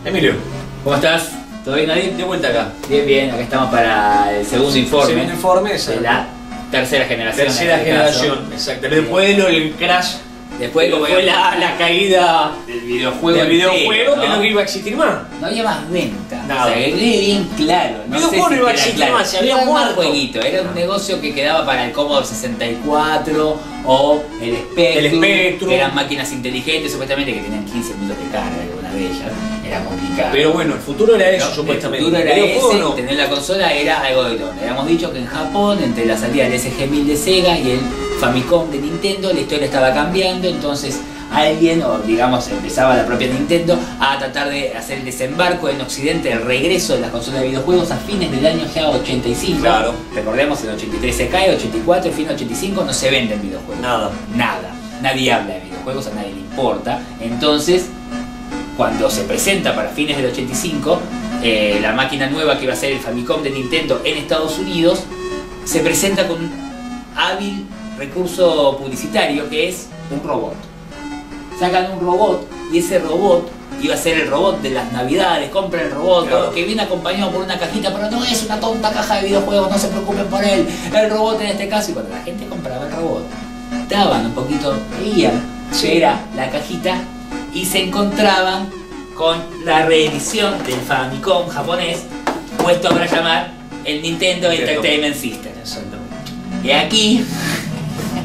Emilio, ¿Cómo estás? ¿Todo bien, Nadir? De vuelta acá. Bien, bien, acá estamos para el segundo informe. segundo informe, de la tercera generación. tercera generación, exacto. Después el crash, Después como fue la caída del videojuego. del videojuego, entero, que no iba a existir más. No había más venta. Nada. O sea, que quede bien claro. No Videojuego sé no iba a queda existir claro. más, se había Era más muerto. jueguito. Era un negocio que quedaba para el Commodore 64 o el Spectrum. Que eran máquinas inteligentes, supuestamente, que tenían 15 minutos de carga, alguna de ellas. Era complicado. Pero bueno, el futuro era eso, No, supuestamente. El futuro era videojuego ese, no. tener la consola era algo de todo. Habíamos dicho que en Japón, entre la salida del SG-1000 de Sega y el Famicom de Nintendo, la historia estaba cambiando, entonces alguien, o digamos empezaba la propia Nintendo, a tratar de hacer el desembarco en Occidente, el regreso de las consolas de videojuegos a fines del año ya 85. Claro. Recordemos, el 83 se cae, 84, fin 85 no se venden videojuegos. Nada. Nada. Nadie habla de videojuegos, a nadie le importa. Entonces, cuando se presenta para fines del 85, la máquina nueva que iba a ser el Famicom de Nintendo en Estados Unidos, se presenta con un hábil recurso publicitario que es un robot. Sacan un robot y ese robot iba a ser el robot de las navidades, compren el robot, Claro. que viene acompañado por una cajita, pero no es una tonta caja de videojuegos, no se preocupen por él, el robot en este caso. Y cuando la gente compraba el robot, daban un poquito, veían que era la cajita y se encontraban con la reedición del Famicom japonés, puesto para llamar el Nintendo Entertainment System. Exactamente. Y aquí,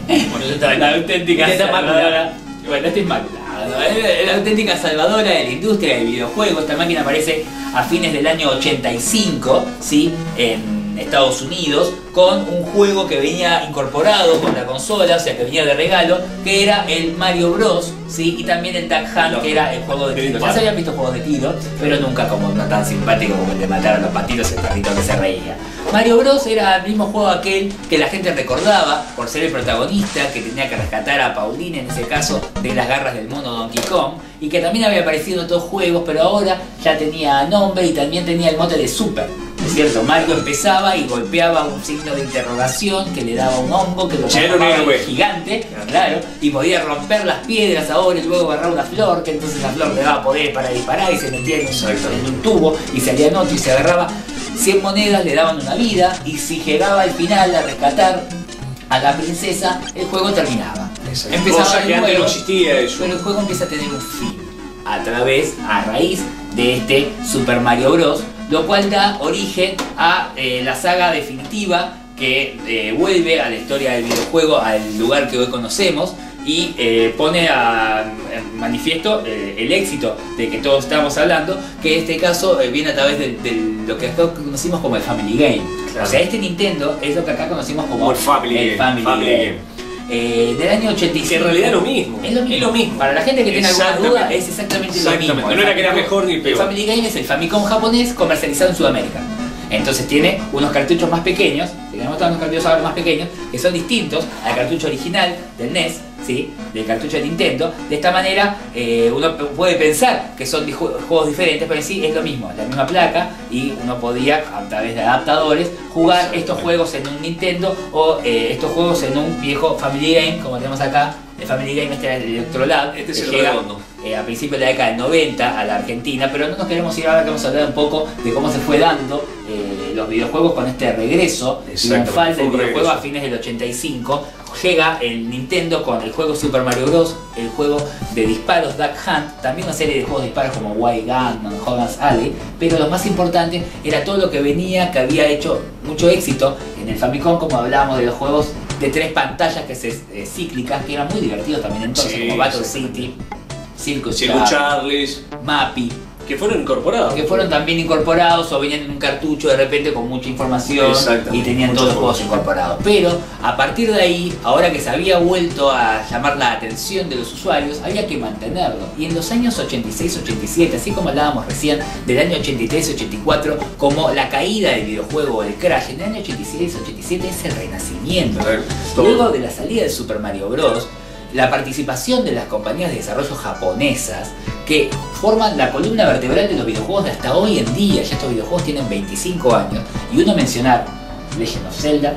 Bueno, eso está la auténtica está salvadora, bueno, este es inmaculado, la auténtica salvadora de la industria del videojuego. Esta máquina aparece a fines del año 85, ¿sí? En Estados Unidos, con un juego que venía incorporado con la consola, o sea que venía de regalo, que era el Mario Bros, ¿sí? Y también el Duck Hunt, que era el juego de tiro. Ya se habían visto juegos de tiro, pero nunca como uno tan simpático como el de matar a los patitos y el perrito que se reía. Mario Bros era el mismo juego aquel que la gente recordaba por ser el protagonista, que tenía que rescatar a Pauline, en ese caso, de las garras del mono Donkey Kong, y que también había aparecido en otros juegos, pero ahora ya tenía nombre y también tenía el mote de Super. Es cierto, Mario empezaba y golpeaba un signo de interrogación que le daba un hongo que lo transformaba en gigante, claro, y podía romper las piedras ahora y luego agarrar una flor, que entonces la flor le daba poder para disparar y se metía en un tubo y salía en otro y se agarraba 100 monedas, le daban una vida, y si llegaba al final a rescatar a la princesa, el juego terminaba. Cosa que antes no existía eso. Pero el juego empieza a tener un fin a raíz de este Super Mario Bros, lo cual da origen a la saga definitiva que vuelve a la historia del videojuego al lugar que hoy conocemos y pone en manifiesto el éxito de que todos estamos hablando, que en este caso viene a través de lo que acá conocimos como el Family Game. Claro. O sea, este Nintendo es lo que acá conocimos como el Family Game. Del año 85. Que en realidad es lo mismo. Es lo mismo. Para la gente que tiene alguna duda, es exactamente lo mismo. No era que era mejor ni peor. El Family Game es el Famicom japonés comercializado en Sudamérica. Entonces tiene unos cartuchos más pequeños, tenemos todos los cartuchos ahora más pequeños, que son distintos al cartucho original del NES, ¿sí? Del cartucho de Nintendo. De esta manera uno puede pensar que son juegos diferentes, pero en sí es lo mismo, la misma placa, y uno podía a través de adaptadores jugar estos juegos en un Nintendo o estos juegos en un viejo Family Game, como tenemos acá. El Family Game este era el Electrolab, Este es el llega redondo. a principios de la década del 90 a la Argentina, pero no nos queremos ir ahora, queremos hablar un poco de cómo se fue dando los videojuegos con este regreso triunfal del videojuego a fines del 85. Llega el Nintendo con el juego Super Mario Bros, el juego de disparos Duck Hunt, también una serie de juegos de disparos como Wild Gunman, Hogan's Alley, pero lo más importante era todo lo que venía, que había hecho mucho éxito en el Famicom, como hablábamos de los juegos de 3 pantallas cíclicas, que eran muy divertidos también entonces, Sí, como Battle City, Circus Charlies, Mappy, que fueron incorporados. que fueron también incorporados o venían en un cartucho de repente con mucha información y tenían todos los juegos incorporados. Pero a partir de ahí, ahora que se había vuelto a llamar la atención de los usuarios, había que mantenerlo. Y en los años 86-87, así como hablábamos recién del año 83-84, como la caída del videojuego, el crash, en el año 86-87 es el renacimiento. Luego de la salida de Super Mario Bros., la participación de las compañías de desarrollo japonesas que forman la columna vertebral de los videojuegos de hasta hoy en día. Ya estos videojuegos tienen 25 años. Y uno mencionar Legend of Zelda,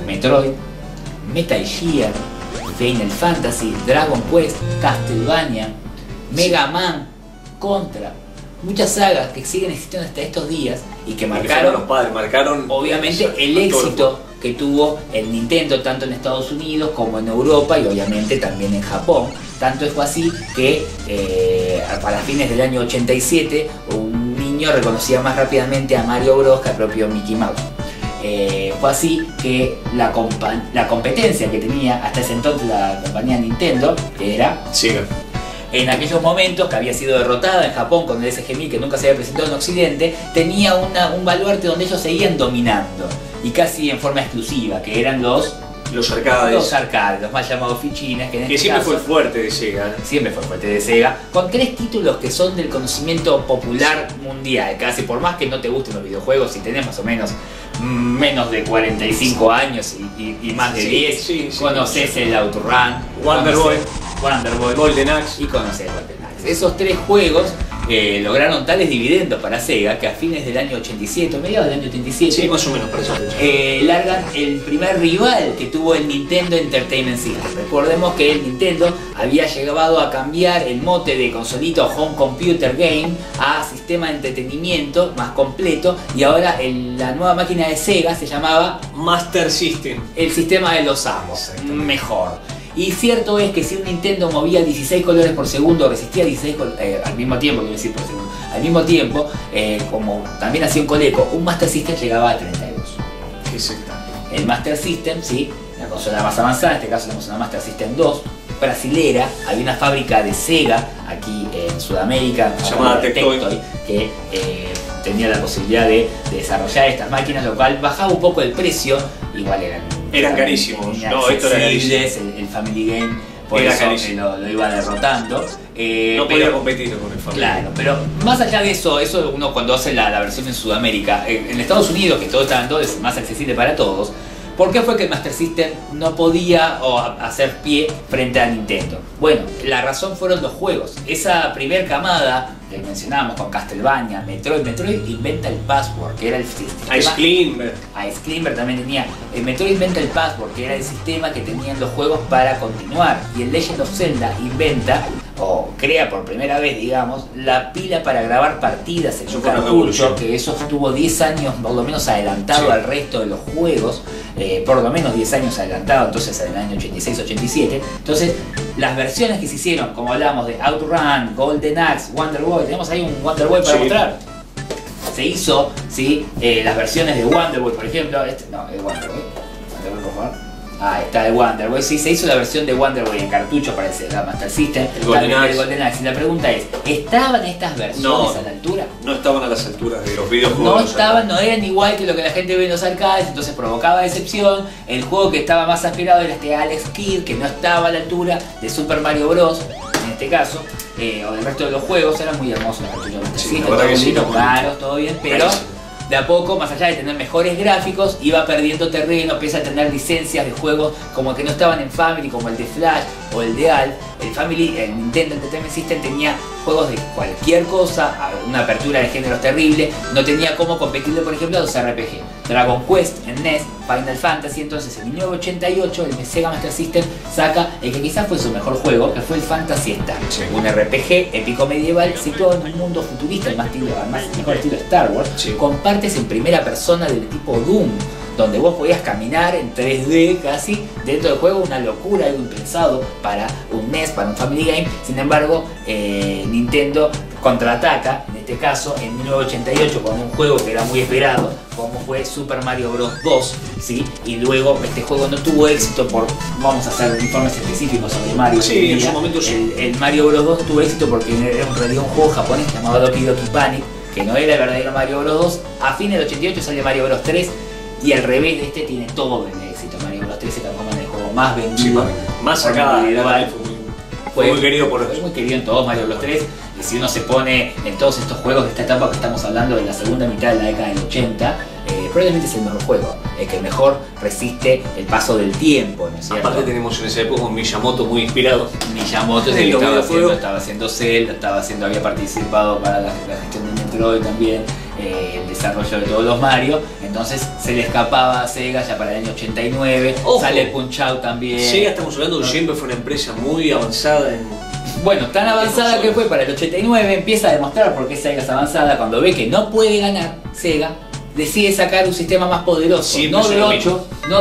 Metroid, Metal Gear, Final Fantasy, Dragon Quest, Castlevania, Mega Man, Contra, muchas sagas que siguen existiendo hasta estos días y que Fueron marcaron los padres, marcaron obviamente exacto, el a todo éxito que tuvo el Nintendo tanto en Estados Unidos como en Europa y obviamente también en Japón. Tanto fue así que para fines del año 87 un niño reconocía más rápidamente a Mario Bros que al propio Mickey Mouse. Fue así que la competencia que tenía hasta ese entonces la compañía Nintendo, que era Sega. en aquellos momentos, que había sido derrotada en Japón con el SG-1000 que nunca se había presentado en Occidente, tenía un baluarte donde ellos seguían dominando y casi en forma exclusiva, que eran los arcades, los más llamados fichines, que en este siempre caso, fue el fuerte de Sega. siempre fue fuerte de Sega, con 3 títulos que son del conocimiento popular mundial, casi por más que no te gusten los videojuegos, si tenés más o menos de 45 años y más de 10, conoces el Outrun, Wonder Boy, Golden Axe y conoces Golden Axe. Esos 3 juegos lograron tales dividendos para Sega que a fines del año 87, mediados del año 87, sí, más o menos para eso. largan el primer rival que tuvo el Nintendo Entertainment System. Recordemos que el Nintendo había llegado a cambiar el mote de consolita o home computer game a sistema de entretenimiento más completo, y ahora la nueva máquina de Sega se llamaba Master System. el sistema de los amos, mejor. Y cierto es que si un Nintendo movía 16 colores por segundo, resistía 16 al mismo tiempo, quiero decir por segundo, al mismo tiempo, como también hacía un Coleco, un Master System llegaba a 32. Exacto. El Master System, sí, la consola más avanzada, en este caso tenemos una Master System 2, brasilera. Había una fábrica de Sega aquí en Sudamérica, llamada Tectoy, que tenía la posibilidad de desarrollar estas máquinas, lo cual bajaba un poco el precio, igual eran carísimos. No, esto era carísimo. El Family Game por era eso lo iba derrotando. No podía competir con el Family. Claro, pero más allá de eso uno cuando hace la versión en Sudamérica, en Estados Unidos, que todo está en todo, es más accesible para todos. ¿Por qué fue que el Master System no podía hacer pie frente a Nintendo? Bueno, la razón fueron los juegos. Esa primer camada que mencionábamos con Castlevania, Metroid inventa el Password, que era el sistema. Ice Climber también tenía. El Metroid inventa el Password, que era el sistema que tenían los juegos para continuar. Y el Legend of Zelda inventa, o crea por primera vez, digamos, la pila para grabar partidas en un cartucho, que eso estuvo 10 años por lo menos adelantado al resto de los juegos. Por lo menos 10 años adelantado, entonces en el año 86-87. Entonces, las versiones que se hicieron, como hablamos de Outrun, Golden Axe, Wonder Boy, tenemos ahí un Wonder Boy para mostrar. Se hizo, ¿sí? Las versiones de Wonder Boy, por ejemplo, el Wonder Boy, por favor. Ah, está el Wonder Boy, sí, se hizo la versión de Wonder Boy en cartucho para el Master System, el Golden Axe. Y la pregunta es, ¿estaban estas versiones a la altura? No estaban a las alturas de los videojuegos. No eran igual que lo que la gente ve en los arcades, entonces provocaba decepción. El juego que estaba más aspirado era este Alex Kidd, que no estaba a la altura de Super Mario Bros. En este caso, o del resto de los juegos. Eran muy hermosos los cartuchos Master System, caros, todo bien, pero de a poco, más allá de tener mejores gráficos, iba perdiendo terreno, empieza a tener licencias de juegos como que no estaban en Family, como el de Flash o el de Alf. El Nintendo Entertainment System tenía juegos de cualquier cosa, una apertura de géneros terrible, no tenía cómo competirle, por ejemplo, a los RPG. Dragon Quest en NES, Final Fantasy. Entonces en 1988 el Sega Master System saca el que quizás fue su mejor juego, que fue el Phantasy Star, un RPG épico medieval situado en un mundo futurista, el mejor estilo Star Wars, con partes en primera persona del tipo Doom, donde vos podías caminar en 3D casi dentro del juego, una locura, algo impensado para un NES, para un Family Game. Sin embargo, Nintendo contraataca, en este caso en 1988, con un juego que era muy esperado, como fue Super Mario Bros. 2, ¿sí? Y luego este juego no tuvo éxito vamos a hacer informes específicos sobre Mario. Sí, en su momento sí. El Mario Bros. 2 tuvo éxito porque era en realidad un juego japonés llamado Doki Doki Panic, que no era el verdadero Mario Bros. 2. A fines del 88 sale Mario Bros. 3, y al revés de este tiene todo el éxito. Mario Bros. 3 se transforma en el juego más vendido. Más sacada. Fue muy querido por Fue muy querido en todos Mario Bros. 3. Y si uno se pone en todos estos juegos de esta etapa que estamos hablando de la segunda mitad de la década del 80, probablemente es el mejor juego, el que mejor resiste el paso del tiempo, ¿no es cierto? Aparte tenemos en esa época un Miyamoto muy inspirado. Miyamoto es el que estaba haciendo Zelda, había participado para la gestión de Metroid también, el desarrollo de todos los Mario. Entonces se le escapaba a Sega ya para el año 89. Ojo, sale el Punch Out también. Sega, estamos hablando, siempre fue una empresa muy avanzada en Bueno, tan avanzada que fue para el 89, empieza a demostrar por qué Sega es avanzada. Cuando ve que no puede ganar, Sega decide sacar un sistema más poderoso, no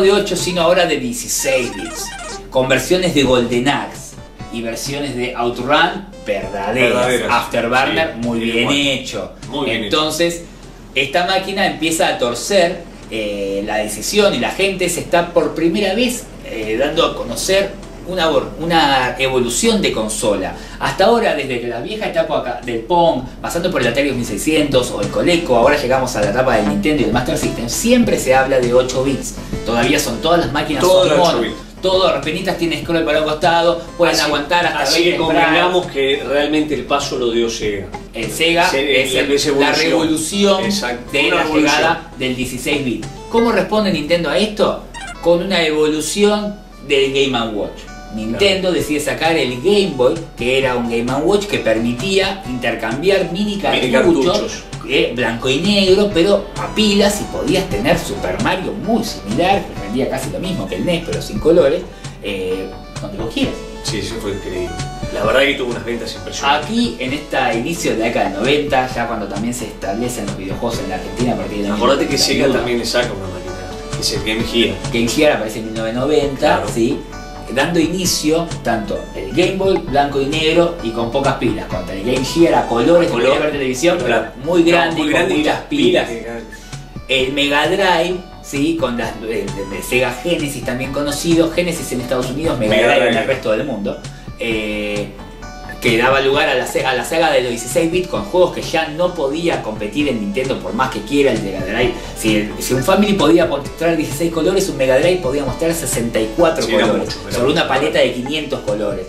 de 8, sino ahora de 16 bits, con versiones de Golden Axe y versiones de OutRun verdaderas. Afterburner, sí, muy bien hecho. Entonces, esta máquina empieza a torcer la decisión y la gente se está por primera vez dando a conocer una evolución de consola. Hasta ahora, desde que la vieja etapa del Pong, pasando por el Atari 2600 o el Coleco, ahora llegamos a la etapa del Nintendo y el Master System, siempre se habla de 8 bits. Todavía son todas las máquinas son mono. Todo, repenitas tiene scroll para un costado, pueden aguantar hasta 20 Así que convengamos que realmente el paso lo dio Sega. El Sega es la revolución de la llegada del 16 bit. ¿Cómo responde Nintendo a esto? Con una evolución del Game & Watch. Nintendo decide sacar el Game Boy, que era un Game & Watch que permitía intercambiar mini cartuchos blanco y negro, pero a pilas, y podías tener Super Mario muy similar, que rendía casi lo mismo que el NES, pero sin colores, donde vos quieras. Sí, eso fue increíble. La verdad que tuvo unas ventas impresionantes. Aquí, en este inicio de la década del 90, ya cuando también se establecen los videojuegos en la Argentina a partir de... Acordate que Sega también le saca una máquina, que es el Game Gear. Game Gear aparece en 1990, claro. ¿Sí? Dando inicio tanto el Game Boy blanco y negro y con pocas pilas, contra el Game Gear a colores, que podía ver televisión, pero muy grande, y con muchas pilas. El Mega Drive, ¿sí? Con las de Sega Genesis, también conocido, Genesis en Estados Unidos, Mega Drive en el resto del mundo, que daba lugar a la saga de los 16 bits con juegos que ya no podía competir en Nintendo por más que quiera el Mega Drive. Si un Family podía mostrar 16 colores, un Mega Drive podía mostrar 64 colores, sobre una paleta de 500 colores.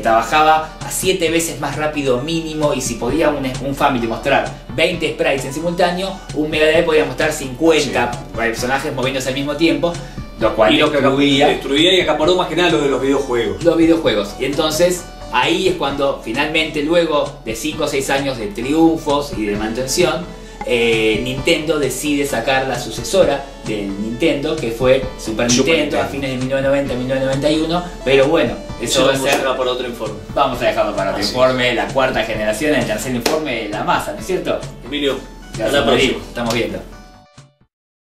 Trabajaba a 7 veces más rápido mínimo, y si podía un Family mostrar 20 sprites en simultáneo, un Mega Drive podía mostrar 50 personajes moviéndose al mismo tiempo. Lo cual destruía y acaparó más que nada lo de los videojuegos. Y entonces ahí es cuando finalmente, luego de 5 o 6 años de triunfos y de mantención, Nintendo decide sacar la sucesora del Nintendo, que fue Super Nintendo a fines de 1990-1991, pero bueno, eso va a ser para otro informe. Vamos a dejarlo para otro informe, la cuarta generación, el tercer informe, la masa, ¿no es cierto? Emilio, hasta la próxima. Estamos viendo.